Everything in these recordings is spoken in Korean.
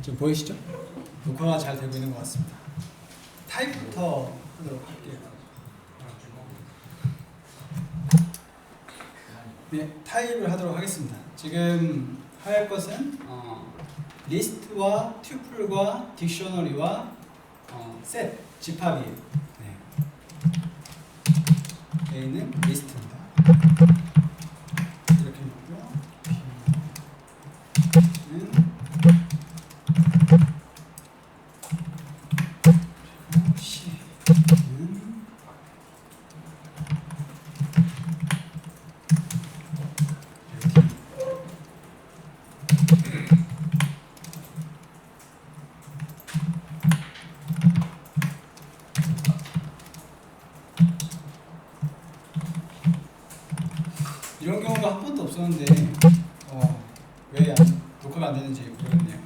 지금 보이시죠? 녹화가 잘 되고 있는 것 같습니다. 타입부터 하도록 할게요. 네, 타입을 하도록 하겠습니다. 지금 할 것은 리스트와 튜플과 딕셔너리와 셋, 집합이에요. 네. A는 리스트입니다. 이렇게 놓고요. B는 C는 이런 경우가 한 번도 없었는데 왜 녹화가 안 되는지 모르겠네요.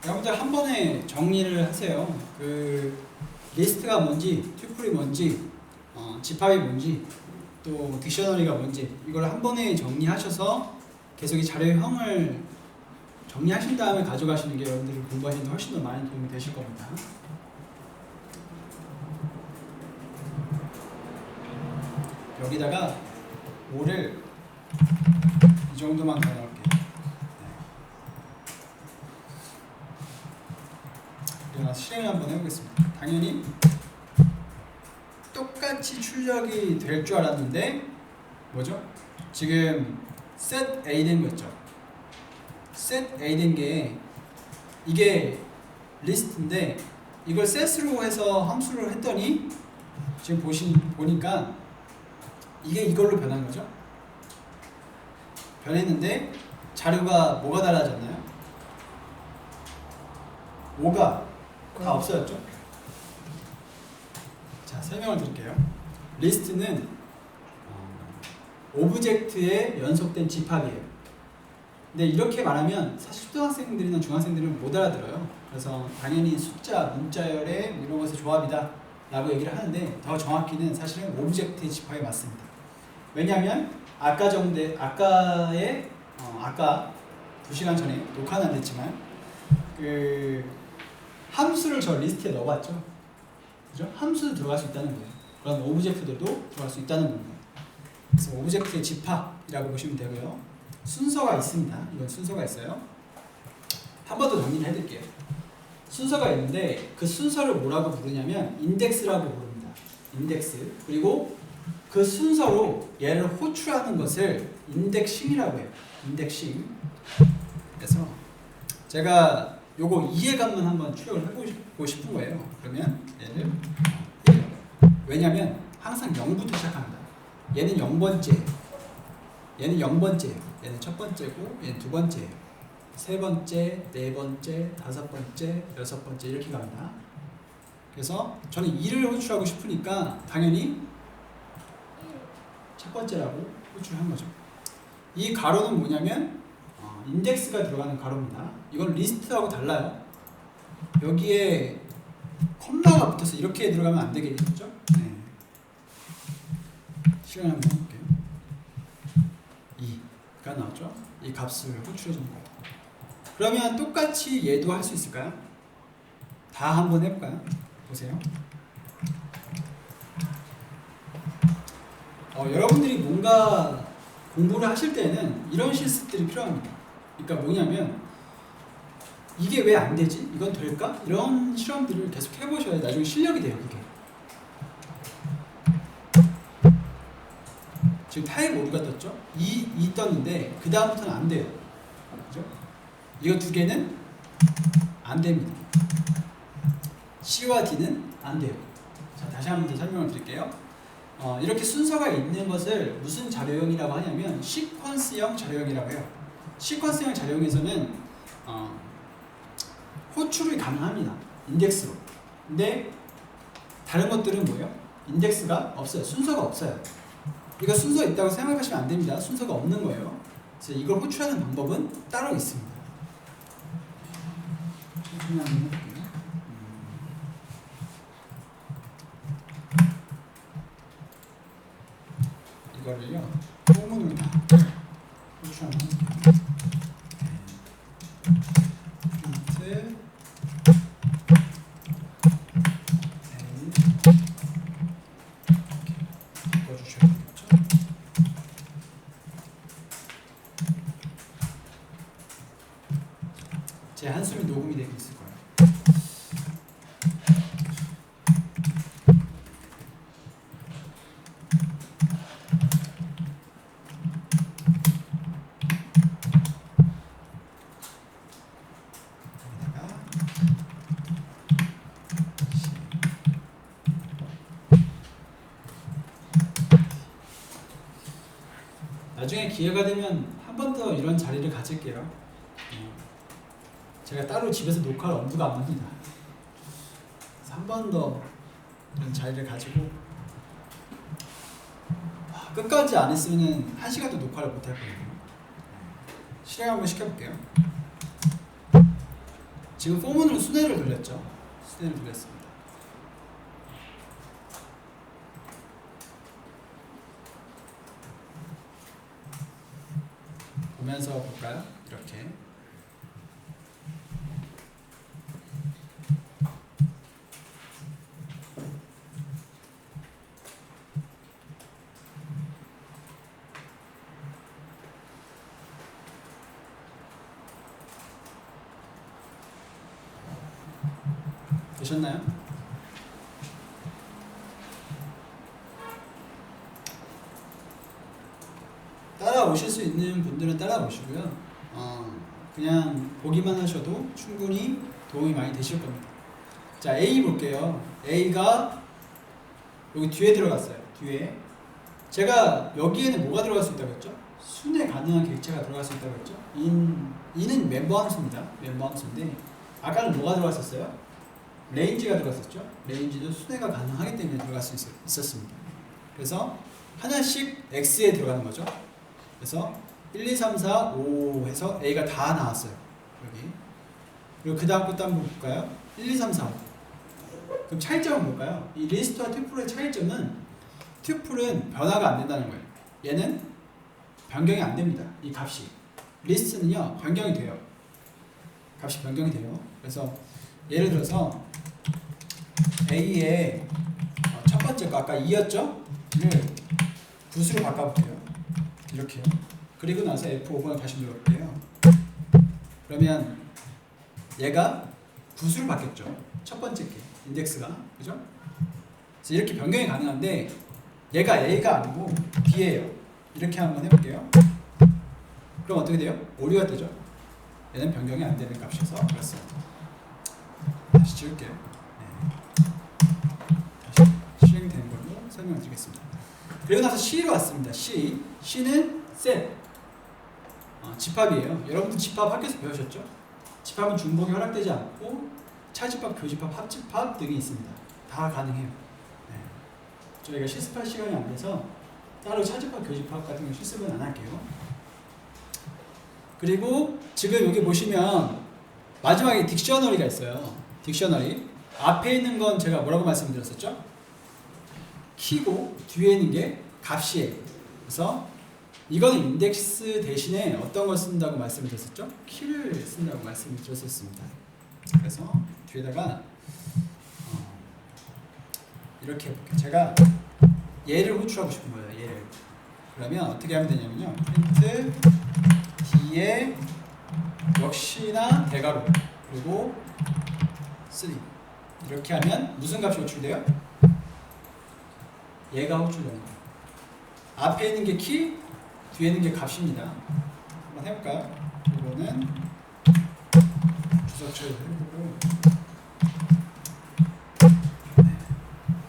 여러분들 한 번에 정리를 하세요. 그 리스트가 뭔지, 튜플이 뭔지, 집합이 뭔지, 또 딕셔너리가 뭔지 이걸 한 번에 정리하셔서 계속 이 자료형을 정리하신 다음에 가져가시는 게 여러분들이 공부하시는 데 훨씬 더 많이 도움이 되실 겁니다. 여기다가 5를 이 정도만 더 넣을게요. 실행을 한번 해보겠습니다. 당연히 똑같이 출력이 될 줄 알았는데 뭐죠? 지금 set A 된 거 있죠? set A 된 게 이게 리스트인데 이걸 set으로 해서 함수를 했더니 지금 보니까 이게 이걸로 변한 거죠? 변했는데 자료가 뭐가 달라졌나요? 5가 다 없어졌죠? 자, 설명을 드릴게요. 리스트는 오브젝트의 연속된 집합이에요. 근데 이렇게 말하면 사실 초등학생들이나 중학생들은 못 알아들어요. 그래서 당연히 숫자, 문자열의 이런 것의 조합이다 라고 얘기를 하는데 더 정확히는 사실은 오브젝트의 집합이 맞습니다. 왜냐하면 아까 2시간 전에 녹화는 안 됐지만 함수를 저 리스트에 넣어봤죠. 그죠? 함수도 들어갈 수 있다는 거예요. 그런 오브젝트들도 들어갈 수 있다는 겁니다. 그래서 오브젝트의 집합이라고 보시면 되고요. 순서가 있습니다. 이건 순서가 있어요. 한 번 더 정리를 해드릴게요. 순서가 있는데 그 순서를 뭐라고 부르냐면 인덱스라고 부릅니다. 인덱스. 그리고 그 순서로 얘를 호출하는 것을 인덱싱이라고 해요. 인덱싱. 그래서 제가 요거 이해감만 한번 추격을 해보고 싶은 거예요. 그러면 얘를 왜냐면 항상 0부터 시작합니다. 얘는 0번째, 얘는 0번째예요. 얘는 첫 번째고 얘는 두 번째예요. 세 번째, 네 번째, 다섯 번째, 여섯 번째 이렇게 갑니다. 그래서 저는 2를 호출하고 싶으니까 당연히 첫 번째라고 호출한 거죠. 이 가로는 뭐냐면 인덱스가 들어가는 가로입니다. 이건 리스트하고 달라요. 여기에 콤마가 붙어서 이렇게 들어가면 안 되겠죠? 네. 실행 한번 해볼게요. 2가 나왔죠? 이 값을 호출해 주는 거예요. 그러면 똑같이 얘도 할 수 있을까요? 다 한번 해볼까요? 보세요. 여러분들이 뭔가 공부를 하실 때는 이런 실습들이 필요합니다. 그러니까 뭐냐면 이게 왜 안 되지? 이건 될까? 이런 실험들을 계속 해보셔야 나중에 실력이 돼요. 그게 지금 타입 5가 떴죠? 2 떴는데 그 다음부터는 안 돼요. 그죠? 이거 두 개는 안 됩니다. C와 D는 안 돼요. 자, 다시 한번 더 설명을 드릴게요. 이렇게 순서가 있는 것을 무슨 자료형이라고 하냐면 시퀀스형 자료형이라고 해요. 시퀀스형 자료형에서는 호출이 가능합니다. 인덱스로. 근데 다른 것들은 뭐예요? 인덱스가 없어요. 순서가 없어요. 이거 순서 있다고 생각하시면 안 됩니다. 순서가 없는 거예요. 그래서 이걸 호출하는 방법은 따로 있습니다. 천천히 한번 해볼게요. 이거를요, 소문으로 호출하는 프린트 제 한숨이 녹음이 되고 있을 거예요. 나중에 기회가 되면 한 번 더 이런 자리를 가질게요. 제가 따로 집에서 녹화를 엄두가 안 납니다. 한 번 더 이런 자리를 가지고 끝까지 안 했으면 1시간도 녹화를 못 할 거예요. 실행 한번 시켜볼게요. 지금 포문으로 순회를 돌렸죠. 순회를 돌렸습니다. 보면서 볼까요? 이렇게. 되셨나요? 따라오실 수 있는 분들은 따라오시고요. 그냥 보기만 하셔도 충분히 도움이 많이 되실 겁니다. 자, A 볼게요. A가 여기 뒤에 들어갔어요. 뒤에. 제가 여기에는 뭐가 들어갈 수 있다고 했죠? 순회 가능한 객체가 들어갈 수 있다고 했죠? in은 멤버 함수입니다. 멤버 함수인데 아까는 뭐가 들어갔었어요? 레인지가 들어갔었죠. 레인지도 순회가 가능하기 때문에 들어갈 수 있었습니다. 그래서 하나씩 X에 들어가는 거죠. 그래서 1, 2, 3, 4, 5 해서 A가 다 나왔어요. 여기. 그리고 그 다음 것도 한번 볼까요? 1, 2, 3, 4. 그럼 차이점은 뭘까요? 이 리스트와 튜플의 차이점은 튜플은 변화가 안 된다는 거예요. 얘는 변경이 안 됩니다. 이 값이. 리스트는요, 변경이 돼요. 값이 변경이 돼요. 그래서 예를 들어서 A의 첫 번째 거 아까 2였죠? 를 9수로 바꿔볼게요. 이렇게요. 그리고 나서 F5번을 다시 눌러볼게요. 그러면 얘가 9수로 바뀌었죠. 첫 번째 게 인덱스가. 그죠? 그래서 이렇게 변경이 가능한데 얘가 A가 아니고 B예요. 이렇게 한번 해볼게요. 그럼 어떻게 돼요? 오류가 되죠? 얘는 변경이 안 되는 값이어서 그렇습니다. 다시 지울게요. 네. 다시 실행되는 걸로 설명드리겠습니다. 그리고 나서 C로 왔습니다. C는 set. 집합이에요. 여러분들 집합 학교에서 배우셨죠? 집합은 중복이 허락되지 않고 차집합, 교집합, 합집합 등이 있습니다. 다 가능해요. 네. 저희가 실습할 시간이 안 돼서 따로 차집합, 교집합 같은 거 실습은 안 할게요. 그리고 지금 여기 보시면 마지막에 딕셔너리가 있어요. 딕셔너리. 앞에 있는 건 제가 뭐라고 말씀드렸었죠? 키고 뒤에 있는 게 값이에요. 그래서 이거는 인덱스 대신에 어떤 걸 쓴다고 말씀을 드렸었죠? 키를 쓴다고 말씀을 드렸었습니다. 그래서 뒤에다가 이렇게 해볼게요. 제가 얘를 호출하고 싶은 거예요. 얘를. 그러면 어떻게 하면 되냐면요. 프린트 D에 역시나 대괄호 그리고 3 이렇게 하면 무슨 값이 호출돼요? 얘가 호출되는 거예요. 앞에 있는 게 키, 뒤에 있는 게 값입니다. 한번 해볼까요? 이거는 주소처를 해보고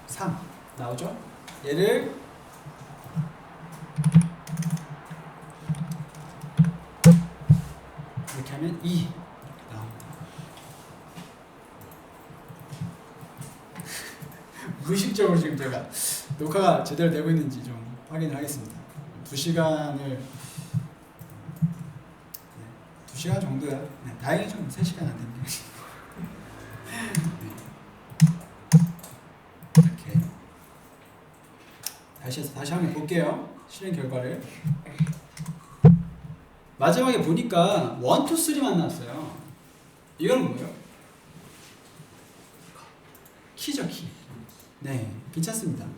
3 나오죠? 얘를 이렇게 하면 2 나옵니다. 무의식적으로 지금 제가 녹화가 제대로 되고 있는지 좀 확인을 하겠습니다. 2시간을 2시간 정도야. 네, 다행히 좀 3시간 안 됩니다. 이렇게 다시 한번 볼게요. 실행 결과를. 마지막에 보니까 1, 2, 3만 나왔어요. 이건 뭐예요? 키죠, 키. 네, 괜찮습니다. 네.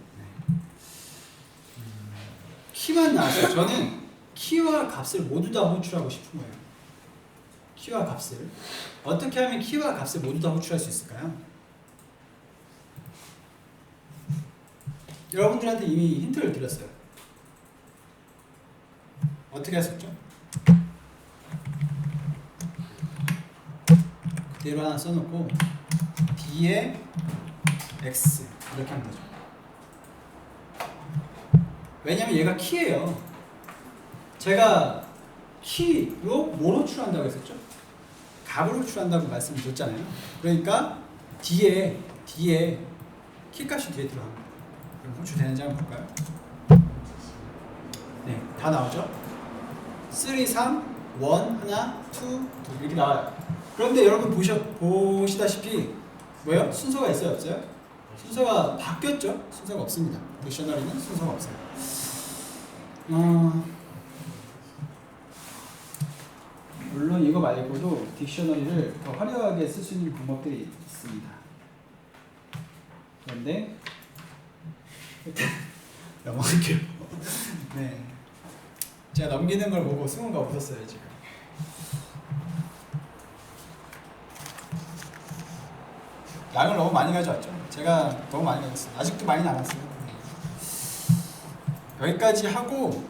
키만 나왔어요. 저는 키와 값을 모두 다 호출하고 싶은 거예요. 키와 값을. 어떻게 하면 키와 값을 모두 다 호출할 수 있을까요? 여러분들한테 이미 힌트를 드렸어요. 어떻게 하셨죠? 그대로 하나 써놓고 D에 X 이렇게 하면 되죠. 왜냐면 얘가 키예요. 제가 키로 뭘 호출한다고 했었죠? 값을 호출한다고 말씀드렸잖아요. 그러니까 D에 키값이 뒤에 들어갑니다. 그럼 호출되는지 한번 볼까요? 네, 다 나오죠? 3, 3, 1, 하나, 2, 2 이렇게 나와요. 그런데 여러분 보시다시피 뭐예요? 순서가 있어요, 없어요? 순서가 바뀌었죠? 순서가 없습니다. 딕셔너리는 순서가 없어요. 물론 이거 말고도 딕셔너리를 더 화려하게 쓸 수 있는 방법들이 있습니다. 그런데 넘어갈게요. 네, 제가 넘기는 걸 보고 승우가 웃었어요 지금. 양을 너무 많이 가져왔죠. 제가 너무 많이 가져왔어요. 아직도 많이 남았어요. 여기까지 하고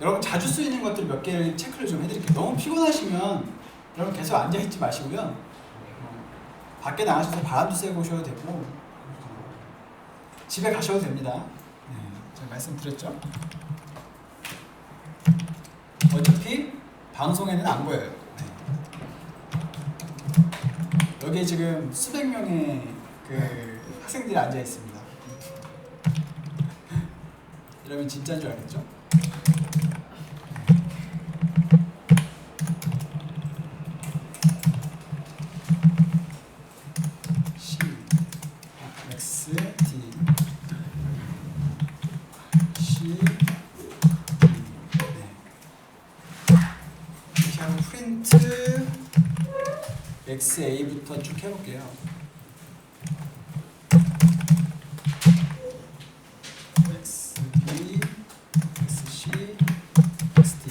여러분 자주 쓰이는 것들 몇 개를 체크를 좀 해드릴게요. 너무 피곤하시면 여러분 계속 앉아있지 마시고요. 밖에 나가셔서 바람도 쐬고 오셔도 되고 집에 가셔도 됩니다. 네, 제가 말씀드렸죠. 어차피 방송에는 안 보여요. 네. 여기에 지금 수백 명의 그 학생들이 앉아 있습니다. 이러면 진짜인 줄 알겠죠? C, X, D, C, D. 네. 이렇게 하고 프린트 XA부터 쭉 해볼게요. XB, XC, XD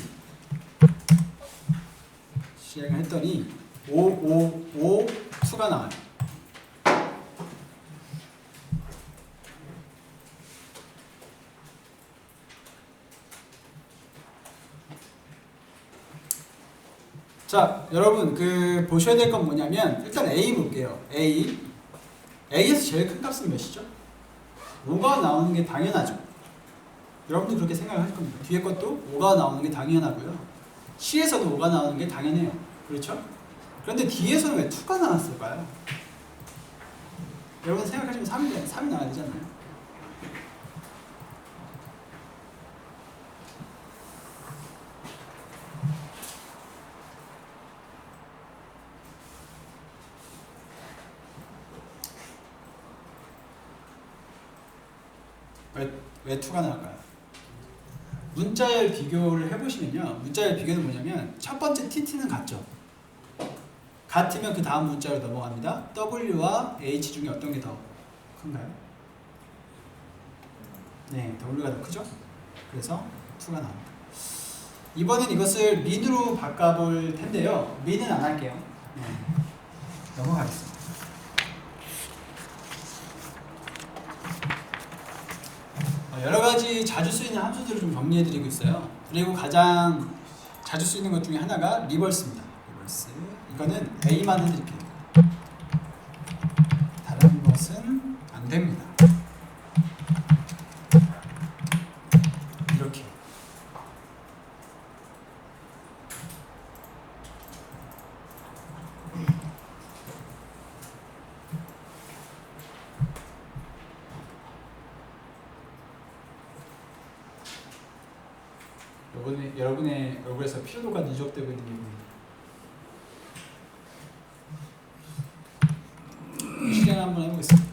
실행을 했더니 555수가 나와요. 자, 여러분 그 보셔야 될 건 뭐냐면 일단 A 볼게요. A에서 제일 큰 값은 몇이죠? 5가 나오는 게 당연하죠. 여러분도 그렇게 생각을 할 겁니다. 뒤에 것도 5가 나오는 게 당연하고요. C에서도 5가 나오는 게 당연해요. 그렇죠? 그런데 D에서는 왜 2가 나왔을까요? 여러분 생각하시면 3이 나와야 되잖아요. 왜 2가 나올까요? 문자열 비교를 해보시면요. 문자열 비교는 뭐냐면 첫 번째 TT는 같죠. 같으면 그 다음 문자로 넘어갑니다. W와 H 중에 어떤 게 더 큰가요? 네, W가 더 크죠? 그래서 2가 나옵니다. 이번엔 이것을 민으로 바꿔볼 텐데요. 민은 안 할게요. 네, 넘어가겠습니다. 여러 가지 자주 쓰이는 함수들을 좀 정리해드리고 있어요. 그리고 가장 자주 쓰이는 것 중에 하나가 리버스입니다. 리버스. 이거는 A만 해드릴게요. 다른 것은 안 됩니다. 이렇게. 여러분의 얼굴에서 피로도가 누적되고 있는 부분. 실행 한번 해보겠습니다.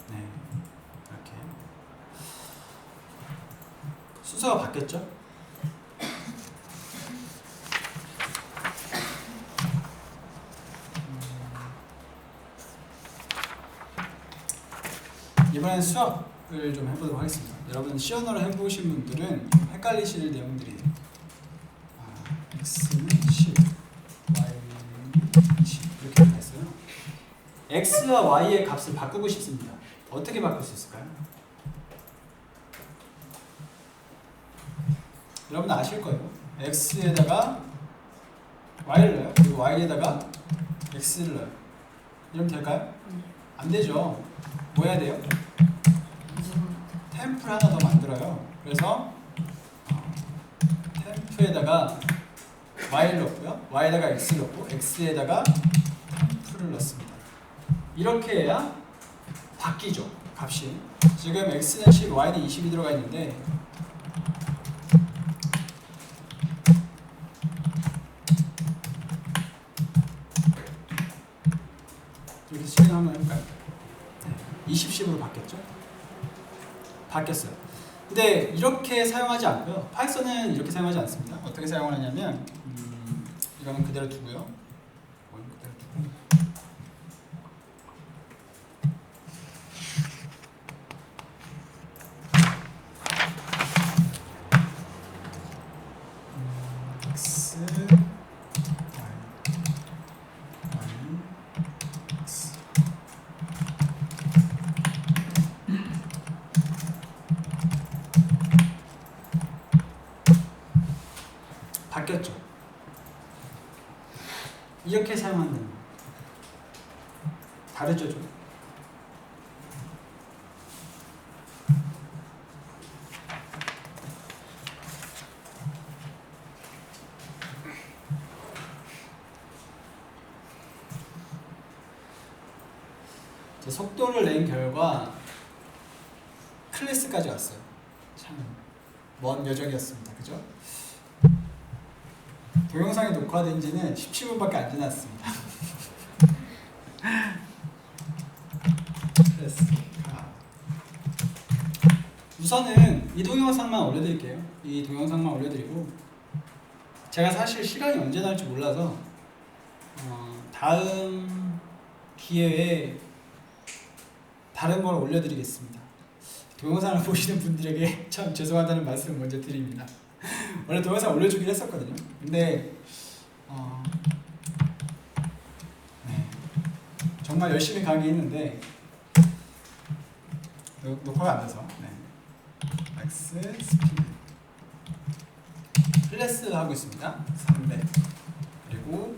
네, 이렇게 순서가 바뀌었죠? 이번엔 수업을 좀 해보도록 하겠습니다. 여러분 시연어로 해보신 분들은 좀 헷갈리실 내용들이 x는 10, y는 20 이렇게 되어 있어요. x와 y의 값을 바꾸고 싶습니다. 어떻게 바꿀 수 있을까요? 여러분 아실 거예요. x에다가 y를 넣어요. 그리고 y에다가 x를 넣어요. 이러면 될까요? 안 되죠. 뭐 해야 돼요? 템프를 하나 더 만들어요. 그래서 템프에다가 y를 넣고요. y에다가 x를 넣고 x에다가 템프를 넣습니다. 이렇게 해야 바뀌죠. 값이. 지금 x는 10, y는 20이 들어가 있는데 이렇게 실행 한번 해볼까요? 20, 10으로 바뀌었죠? 바뀌었어요. 근데 이렇게 사용하지 않고요. 파이썬은 이렇게 사용하지 않습니다. 어떻게 사용하냐면 이거는 그대로 두고요. 그대로 두고 x 바뀌었죠. 이렇게 사용하는 거예요. 다르죠 좀. 속도를 낸 결과 클래스까지 왔어요. 참 먼 여정이었습니다. 그죠? 동영상이 녹화된 지는 17분밖에 안 지났습니다. 우선은 이 동영상만 올려드릴게요. 이 동영상만 올려드리고 제가 사실 시간이 언제 날지 몰라서 다음 기회에 다른 걸 올려드리겠습니다. 동영상을 보시는 분들에게 참 죄송하다는 말씀을 먼저 드립니다. 원래 동영상 올려주긴 했었거든요. 근데 네. 정말 열심히 강의 했는데 녹화가 안 돼서 X 스피드 클래스 하고 있습니다. 300 그리고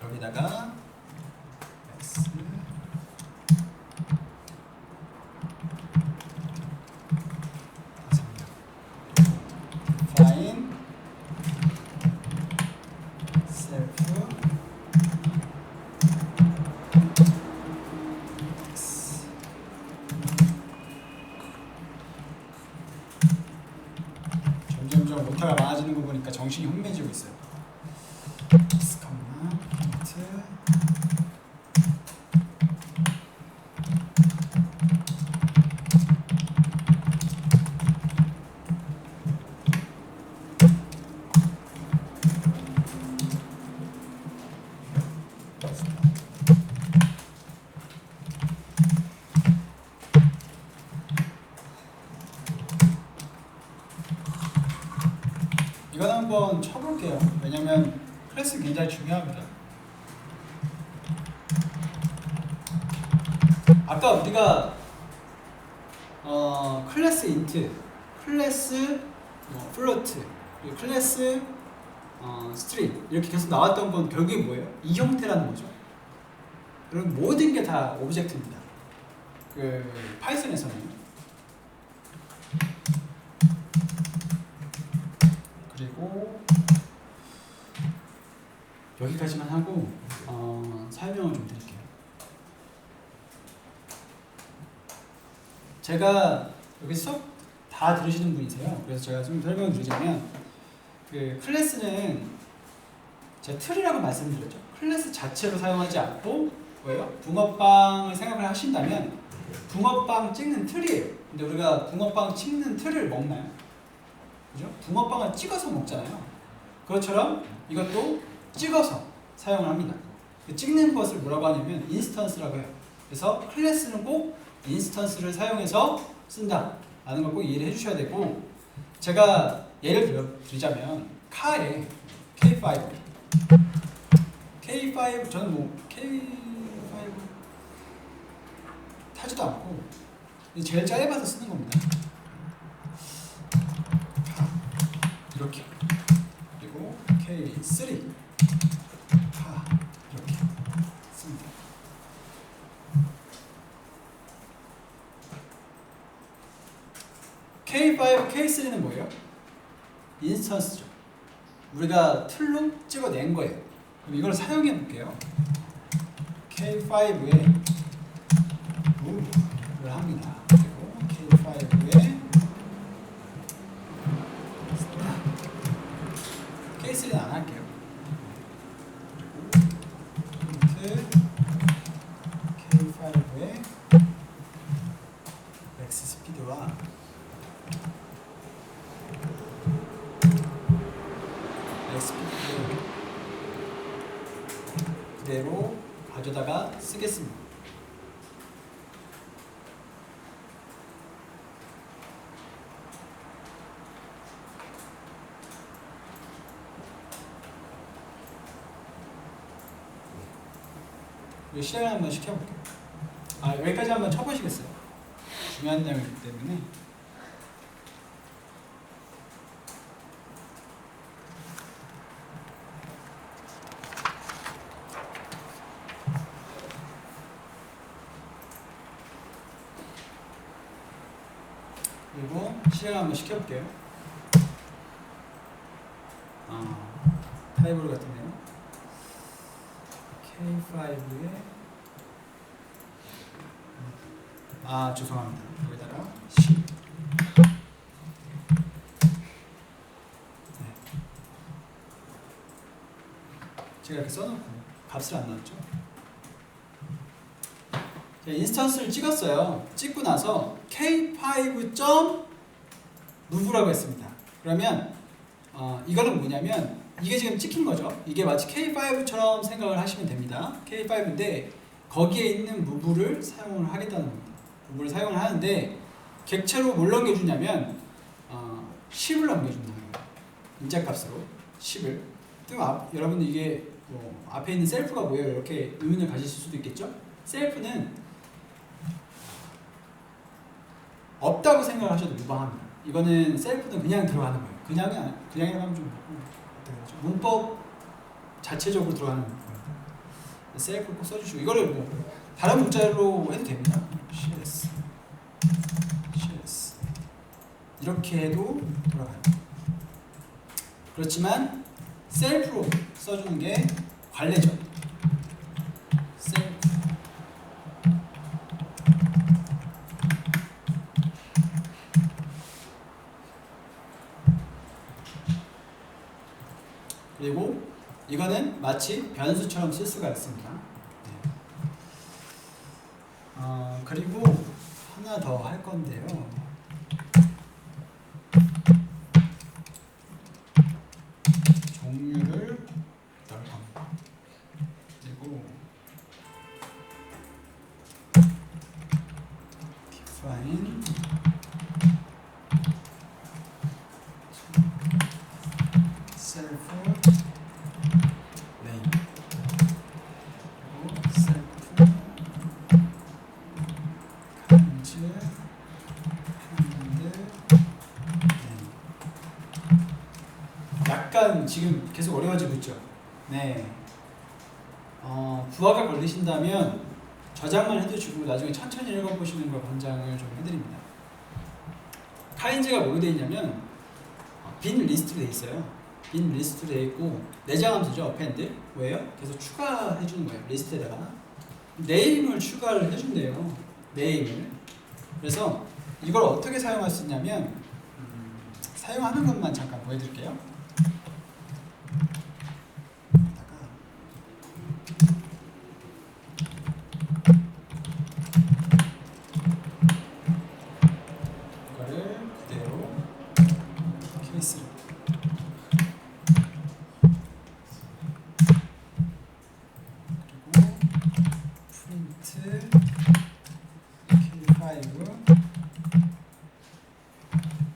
여기다가 X find self X 점점점 오타가 많아지는 거 보니까 정신이 혼미해지고 있어요. X, 포인트 이건 한번 쳐볼게요. 왜냐면 클래스 굉장히 중요합니다. 아까 우리가 클래스 인트, 클래스 플로트, 클래스 스트링 이렇게 계속 나왔던 건 결국에 뭐예요? 이 형태라는 거죠. 그럼 모든 게 다 오브젝트입니다. 그 파이썬에서는. 그리고 여기까지만 하고 설명을 좀 드릴게요. 제가 여기 수업 다 들으시는 분이세요. 그래서 제가 좀 설명을 드리자면 그 클래스는 제가 틀이라고 말씀드렸죠. 클래스 자체로 사용하지 않고 뭐예요? 붕어빵을 생각을 하신다면 붕어빵 찍는 틀이에요. 근데 우리가 붕어빵 찍는 틀을 먹나요? 그죠? 붕어빵을 찍어서 먹잖아요. 그것처럼 이것도 찍어서 사용을 합니다. 그 찍는 것을 뭐라고 하냐면 인스턴스라고 해요. 그래서 클래스는 꼭 인스턴스를 사용해서 쓴다 라는 걸 꼭 이해를 해주셔야 되고, 제가 예를 드리자면 카에 K5 저는 뭐 K5 타지도 않고 제일 짧아서 쓰는 겁니다. 이렇게, 그리고 K3 이렇게 씁니다. K5, K3는 뭐예요? 인스턴스죠. 우리가 틀로 찍어낸 거예요. 그럼 이걸 사용해 볼게요. K5에 무브를 합니다. 그리고 K5에 K3는 안 할게요. 그리고 K5에 맥스 스피드와 스피드를 그대로 가져다가 쓰겠습니다. 실행을 한번 시켜볼게요. 여기까지 한번 쳐보시겠어요? 중요한 내용이기 때문에. 그리고 실행을 한번 시켜볼게요. 타이블 같은데요. K5에 죄송합니다. 여기다가 10. 네. 제가 이렇게 써놓고 값을 안 넣었죠. 인스턴스를 찍었어요. 찍고 나서 K5.move라고 했습니다. 그러면 이거는 뭐냐면 이게 지금 찍힌 거죠. 이게 마치 K5처럼 생각을 하시면 됩니다. K5인데 거기에 있는 무브를 사용을 하겠다는 겁니다. 무브를 사용을 하는데 객체로 뭘 넘겨주냐면 10을 넘겨준다는 거예요. 인자값으로 10을. 여러분들 이게 뭐 앞에 있는 셀프가 뭐예요? 이렇게 의문을 가지실 수도 있겠죠. 셀프는 없다고 생각을 하셔도 무방합니다. 이거는 셀프는 그냥 들어가는 거예요. 그냥이라고 하면 좀 문법 자체적으로 들어가는 겁니다. 셀프 꼭 써주시고, 이거를 뭐 다른 문자로 해도 됩니다. CS 이렇게 해도 돌아가요. 그렇지만 셀프로 써주는 게 관례죠. 셀프. 그리고 이거는 마치 변수처럼 쓸 수가 있습니다. 네. 그리고 하나 더 할 건데요. 종류를 넣을 겁니다. 그리고 define self name 그리고 self kind name. 약간 지금 계속 어려워지고 있죠. 네. 부하가 걸리신다면 저장만 해두시고 나중에 천천히 읽어보시는 걸 권장을 좀 해드립니다. 카인즈가 뭐로 되어 있냐면 빈 리스트로 되어 있어요. 빈 리스트로 되어 있고 내장함수죠. append 뭐예요? 계속 추가해주는 거예요. 리스트에다가 네임을 추가를 해준대요. 네임을. 그래서 이걸 어떻게 사용할 수 있냐면 사용하는 것만 잠깐 보여드릴게요. 이거를 그대로 케이스로 그리고 프린트 K5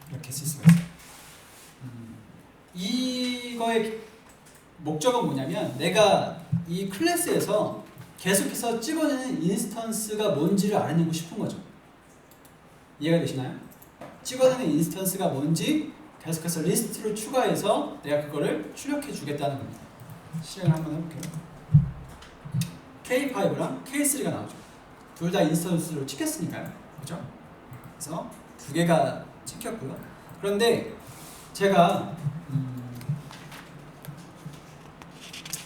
이렇게 쓸 수가 있어요. 이거의 목적은 뭐냐면 내가 이 클래스에서 계속해서 찍어내는 인스턴스가 뭔지를 알아내고 싶은 거죠. 이해가 되시나요? 찍어내는 인스턴스가 뭔지 계속해서 리스트로 추가해서 내가 그거를 출력해 주겠다는 겁니다. 실행을 한번 해볼게요. K5랑 K3가 나오죠. 둘 다 인스턴스로 찍혔으니까요. 그죠? 그래서 두 개가 찍혔고요. 그런데 제가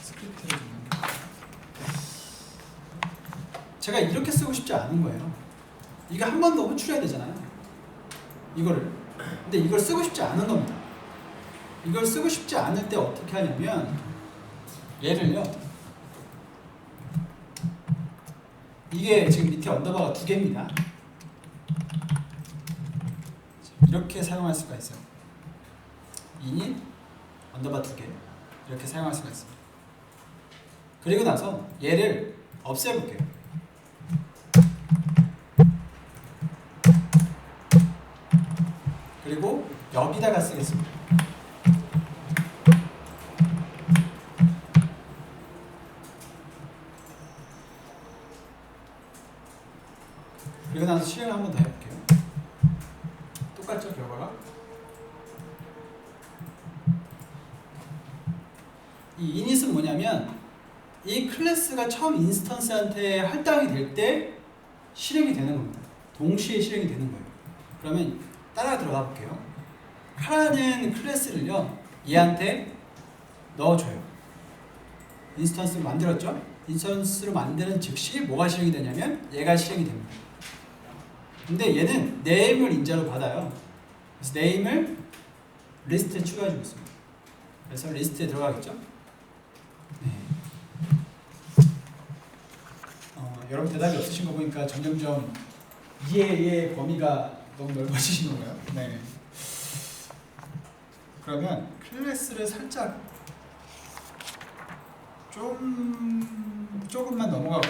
스크립트를 좀 제가 이렇게 쓰고 싶지 않은 거예요. 이거 한 번 더 호출해야 되잖아요. 이거를. 근데 이걸 쓰고 싶지 않은 겁니다. 이걸 쓰고 싶지 않을 때 어떻게 하냐면 얘를요. 이게 지금 밑에 언더바가 두 개입니다. 이렇게 사용할 수가 있어요. init 언더바 두 개 이렇게 사용할 수가 있습니다. 그리고 나서 얘를 없애볼게요. 그리고 여기다가 쓰겠습니다. 그리고 나서 실행을 한 번 더 해볼게요. 똑같죠, 결과가? 이 init은 뭐냐면 이 클래스가 처음 인스턴스한테 할당이 될 때 실행이 되는 겁니다. 동시에 실행이 되는 거예요. 그러면 따라 들어가 볼게요. 카라는 클래스를요 얘한테 넣어줘요. 인스턴스로 만들었죠? 인스턴스로 만드는 즉시 뭐가 실행이 되냐면 얘가 실행이 됩니다. 근데 얘는 name을 인자로 받아요. 그래서 name을 리스트에 추가해주고 있습니다. 그래서 리스트에 들어가겠죠? 네. 여러분 대답이 없으신 거 보니까 점점점 이해의 범위가 너무 넓어지신 건가요? 네. 그러면 클래스를 살짝 조금만 넘어가고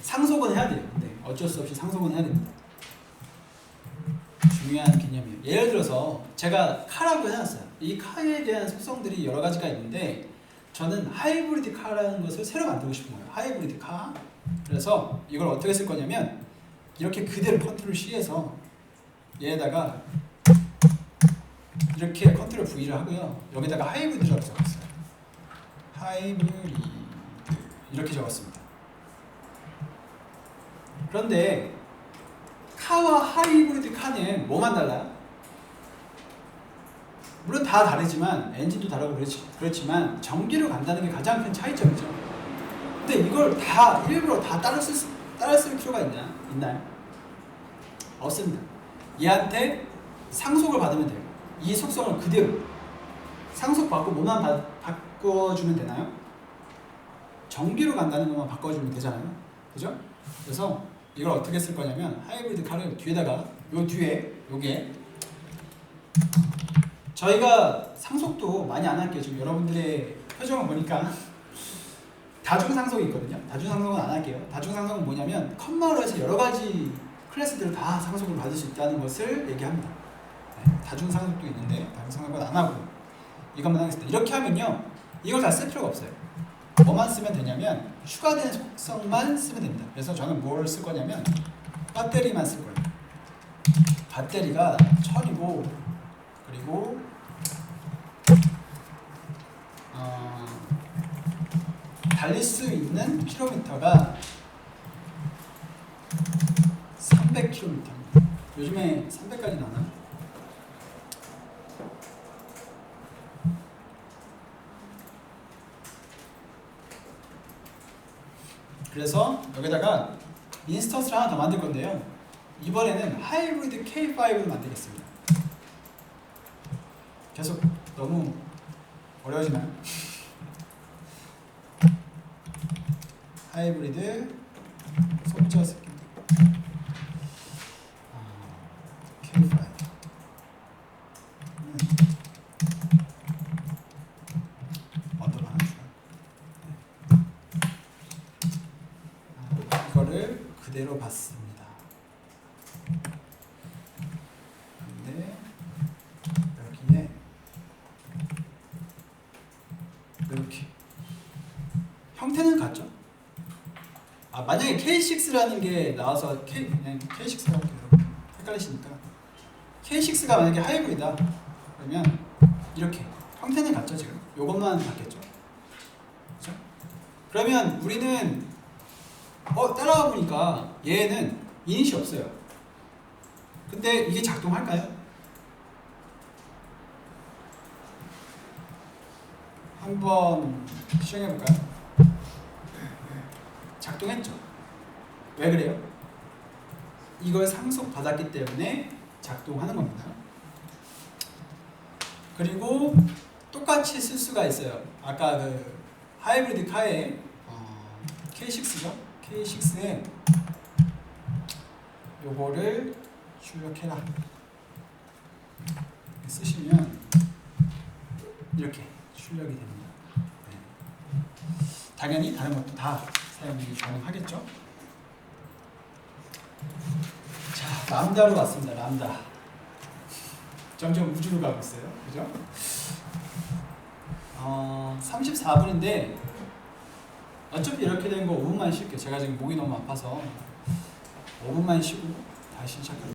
상속은 해야 돼요. 네, 어쩔 수 없이 상속은 해야 됩니다. 중요한 개념이에요. 예를 들어서 제가 카라고 해놨어요. 이 카에 대한 속성들이 여러 가지가 있는데 저는 하이브리드 카라는 것을 새로 만들고 싶은 거예요. 하이브리드 카. 그래서 이걸 어떻게 쓸 거냐면 이렇게 그대로 컨트롤 C에서 얘에다가 이렇게 컨트롤 V를 하고요. 여기다가 하이브리드라고 적었어요. 하이브리드 이렇게 적었습니다. 그런데 카와 하이브리드 카는 뭐만 달라요? 물론 다 다르지만 엔진도 다르고 그렇지만 전기로 간다는 게 가장 큰 차이점이죠. 근데 이걸 다 일부러 다 따라 쓸 필요가 있나요? 없습니다. 얘한테 상속을 받으면 돼요. 이 속성을 그대로 상속받고 뭐만 바꿔주면 되나요? 전기로 간다는 것만 바꿔주면 되잖아요. 그죠? 그래서 이걸 어떻게 쓸 거냐면 하이브리드 카를 뒤에다가 요 뒤에 요게 저희가 상속도 많이 안 할게요. 지금 여러분들의 표정을 보니까 다중상속이 있거든요. 다중상속은 안 할게요. 다중상속은 뭐냐면 컴마로 해서 여러 가지 클래스들을 다 상속을 받을 수 있다는 것을 얘기합니다. 네, 다중상속도 있는데 다중상속은 안 하고 이것만 하겠습니다. 이렇게 하면요 이걸 다 쓸 필요가 없어요. 뭐만 쓰면 되냐면 추가된 속성만 쓰면 됩니다. 그래서 저는 뭘 쓸 거냐면 배터리만 쓸 거예요. 배터리가 1000이고 그리고 달릴 수 있는 킬로미터가 300km입니다. 요즘에 300까지 나나? 그래서 여기다가 인스턴스를 하나 더 만들 건데요. 이번에는 하이브리드 K5를 만들겠습니다. 계속 너무 어려워지나요? 하이브리드 소자 스킨 K5 언더바 하나 줄까요? 이거를 그대로 봤습니다. 근데 여기에 이렇게 형태는 같죠? 만약에 K6라는 게 나와서 그냥 K6라고 할게요. 헷갈리시니까 K6가 만약에 하이브리드다 그러면 이렇게 형태는 같죠. 지금 요것만 같겠죠. 그렇죠? 그러면 우리는 따라가 보니까 얘는 이닛이 없어요. 근데 이게 작동할까요? 한번 시행해 볼까요? 작동했죠. 왜 그래요? 이걸 상속받았기 때문에 작동하는 겁니다. 그리고 똑같이 쓸 수가 있어요. 아까 그 하이브리드 카에 K6죠? K6에 요거를 출력해라 쓰시면 이렇게 출력이 됩니다. 네. 당연히 다른 것도 다 사용이 가능하겠죠? 자, 람다로 왔습니다. 람다. 점점 우주로 가고 있어요. 그죠? 34분인데 어차피 이렇게 된 거 5분만 쉴게요. 제가 지금 목이 너무 아파서 5분만 쉬고 다시 시작할게요.